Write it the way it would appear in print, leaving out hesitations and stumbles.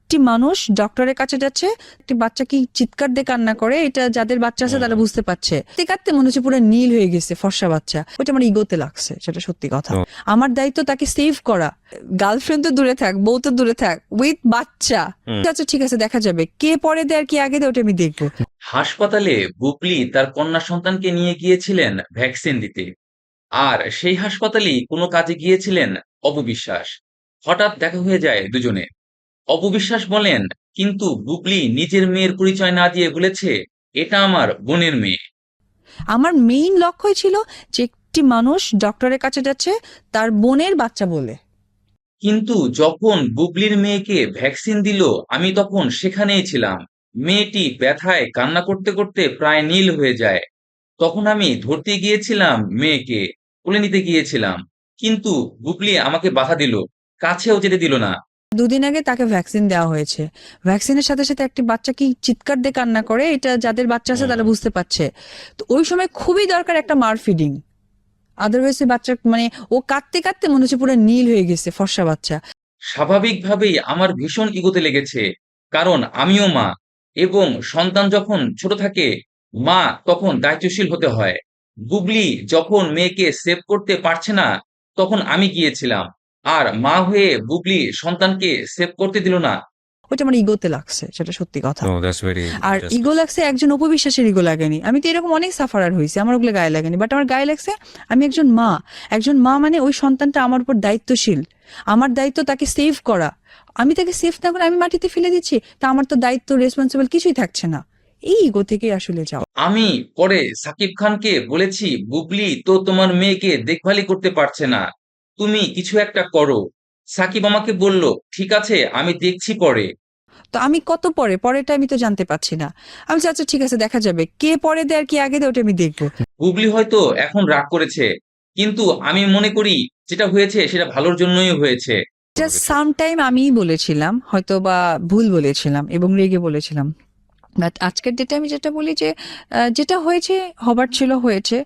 একটি মানুষ ডক্টরের কাছে যাচ্ছে, একটি বাচ্চা কি চিৎকার দিয়ে কান্না করে, এটা যাদের বাচ্চা আছে তারা বুঝতে পারছে। কাঁদতে মনে হচ্ছে পুরো নীল হয়ে গেছে, ফর্সা বাচ্চা। ওইটা আমার ইগোতে লাগছে, সেটা সত্যি কথা। আমার দায়িত্ব তাকে সেভ করা। গার্লফ্রেন্ড তো দূরে থাক, বউ তো দূরে থাক, উইথ বাচ্চা। আচ্ছা ঠিক আছে, দেখা যাবে কে পরে দেয় আর কি আগে দেয়, ওটা আমি দেখবো। হাসপাতালে বুবলি তার কন্যা সন্তানকে নিয়ে গিয়েছিলেন ভ্যাকসিন দিতে, আর সেই হাসপাতালেই কোনো কাজে গিয়েছিলেন অপবিশ্বাস। হঠাৎ দেখা হয়ে যায় দুজনে। অপবিশ্বাস বলেন, কিন্তু বুবলি নিজের মেয়ের পরিচয় না দিয়ে বলেছে এটা আমার বোনের মেয়ে। আমার মেইন লক্ষ্যই ছিল যে একটি মানুষ ডক্টরের কাছে যাচ্ছে তার বোনের বাচ্চা বলে। কিন্তু যখন বুবলির মেয়েকে ভ্যাকসিন দিল আমি তখন সেখানেই ছিলাম। মেয়েটি ব্যথায় কান্না করতে করতে প্রায় নীল হয়ে যায়। তখন আমি ধরতে গিয়েছিলাম, মেয়েকে কোলে নিতে গিয়েছিলাম, কিন্তু বুবলি আমাকে বাধা দিল, কাছেও যেতে দিল না। দুদিন আগে তাকে ভ্যাকসিন দেওয়া হয়েছে। ভ্যাকসিনের সাথে সাথে একটি বাচ্চা কি চিৎকার দিয়ে কান্না করে, এটা যাদের বাচ্চা আছে তারা বুঝতে পারছে। তো ওই সময় খুবই দরকার একটা মার ফিডিং। আদারওয়াইজ বাচ্চা মানে ও কাঁদতে কাঁদতে মনে হচ্ছে পুরো নীল হয়ে গেছে, ফর্সা বাচ্চা। স্বাভাবিকভাবেই আমার ভীষণ ইগোতে লেগেছে, কারণ আমিও মা, এবং সন্তান যখন ছোট থাকে মা তখন দায়িত্বশীল হতে হয়। বুবলি যখন মেয়েকে সেভ করতে পারছে না তখন আমি গিয়েছিলাম, আর মা হয়ে বুবলি সন্তানকে সেভ করতে দিল না। ওইটা আমার ইগোতে লাগছে, সেটা সত্যি কথা। No, that's very আর just ইগো লাগছে, একজন উপবিশ্বাসের ইগো লাগেনি। আমি তো এরকম অনেক সাফারার হয়েছি, আমার ওগুলো গায়ে লাগেনি। বাট আমার গায়ে লাগছে, আমি একজন মা। একজন মা মানে ওই সন্তানটা আমার উপর দায়িত্বশীল। আমার দায়িত্ব তাকে সেভ করা। আমি তাকে সেভ না করে আমি মাটিতে ফেলে দিচ্ছি, তা আমার তো দায়িত্ব, রেসপন্সিবল কিছুই থাকছে না। এই ইগো থেকে আসলে যাও। আমি পরে সাকিব খানকে বলেছি, বুবলি তো তোমার মেয়েকে দেখভালই করতে পারছে না, তুমি কিছু একটা করো। সাকিব আমাকে বলল, ঠিক আছে আমি দেখছি পরে। তো আমি কত পরেটা আমি তো জানতে পারছি না। আমি বলছি, আচ্ছা ঠিক আছে, দেখা যাবে কে পরে দেয় আর কি আগে দেয়, ওটা আমি দেখবো। বুবলি হয়তো এখন রাগ করেছে, কিন্তু আমি মনে করি যেটা হয়েছে সেটা ভালোর জন্যই হয়েছে। জাস্ট সামটাইম আমিই বলেছিলাম, হয়তো বা ভুল বলেছিলাম এবং রেগে বলেছিলাম। বাট আজকের ডেটে আমি যেটা বলি যে যেটা হয়েছে হবার ছিল হয়েছে।